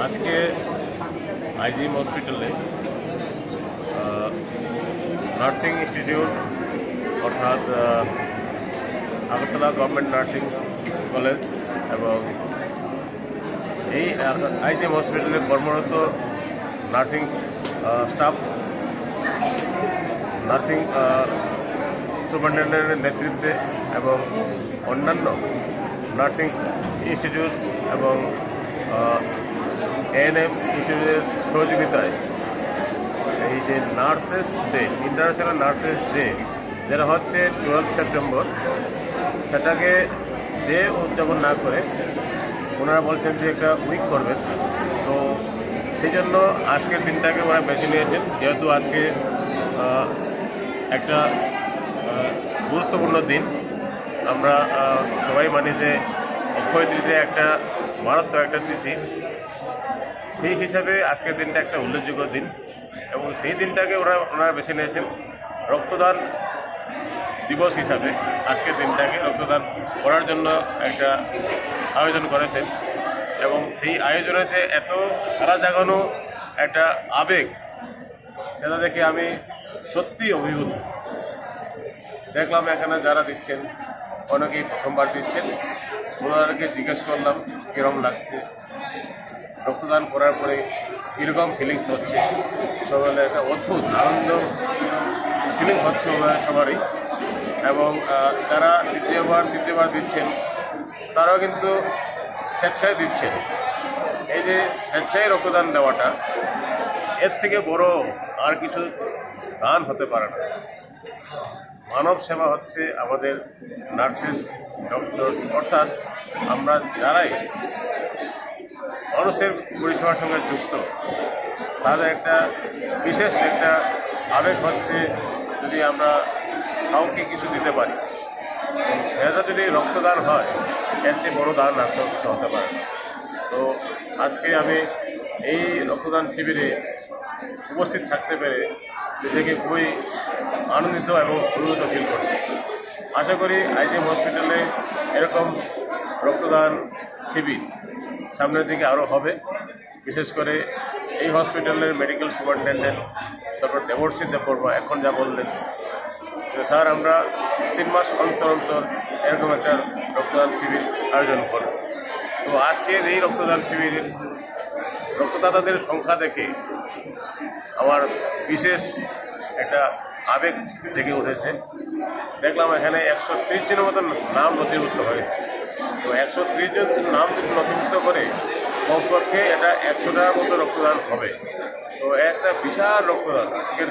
আজকে আইজিএম হসপিটালে nursing institute অর্থাৎ আগরতলা গভর্নমেন্ট নার্সিং কলেজ এবং এই আইজিএম হসপিটালে কর্মরত নার্সিং স্টাফ, নার্সিং সুপারিনটেন্ডেন্টের নেতৃত্বে এবং অন্যান্য নার্সিং ইনস্টিটিউট এবং এএনএম ইনস্টিটিউটের সহযোগিতায় এই যে nurses day, international nurses day যেটা হচ্ছে 12 সেপ্টেম্বর, সেটাকে ডে উদযাপন না করে ওনারা বলছেন যে একটা উইক করবেন। তো সেই জন্য আজকের দিনটাকে ওরা বেছে নিয়েছেন, যেহেতু আজকে একটা গুরুত্বপূর্ণ দিন। আমরা সবাই মানি যে অক্ষয় তৃতীয়া একটা মারাত্মক একটা তিথি, সেই হিসাবে আজকের দিনটা একটা উল্লেখযোগ্য দিন এবং সেই দিনটাকে ওনারা বেছে নিয়েছেন রক্তদান দিবস হিসাবে। আজকের দিনটাকে রক্তদান করার জন্য একটা আয়োজন করেছেন এবং সেই আয়োজনে যে এত সারা জাগানো একটা আবেগ, সেটা দেখে আমি সত্যি অভিভূত। দেখলাম এখানে যারা দিচ্ছেন অনেকেই প্রথমবার দিচ্ছেন। ওনাদেরকে জিজ্ঞেস করলাম কীরকম লাগছে, রক্তদান করার পরে কীরকম ফিলিংস হচ্ছে। সবাই একটা অদ্ভুত আনন্দ ফিলিং হচ্ছে সবারই। এবং যারা তৃতীয়বার দিচ্ছেন তারাও কিন্তু স্বেচ্ছায় দিচ্ছেন। এই যে স্বেচ্ছায় রক্তদান দেওয়াটা, এর থেকে বড় আর কিছু দান হতে পারে না। মানব সেবা হচ্ছে আমাদের নার্সেস, ডক্টর, অর্থাৎ আমরা যারাই মানুষের পরিষেবার সঙ্গে যুক্ত, তাহলে একটা বিশেষ একটা আবেগ হচ্ছে যদি আমরা কাউকে কিছু দিতে পারি। সেটা যদি রক্তদান হয়, এর চেয়ে বড় দান আর তো কিছু হতে পারে না। তো আজকে আমি এই রক্তদান শিবিরে উপস্থিত থাকতে পেরে নিজেকে খুবই আনন্দিত এবং অভিভূত ফিল করছি। আশা করি আইজিএম হসপিটালে এরকম রক্তদান শিবির সামনের দিকে আরও হবে। বিশেষ করে এই হসপিটালের medical superintendent doctor Devarshi Debbarma এখন যা বললেন যে স্যার আমরা 3 মাস অন্তর এরকম একটা রক্তদান শিবির আয়োজন করব। তো আজকের এই রক্তদান শিবিরের রক্তদাতাদের সংখ্যা দেখে আমার বিশেষ একটা আবেগ জেগে উঠেছে। দেখলাম এখানে 130 জনের মতন নাম নথিভুক্ত হয়েছে। তো 130 জন নাম নথিভুক্ত করে কমপক্ষে এটা 100টার মতো রক্তদান হবে। তো একটা বিশাল রক্তদান আজকের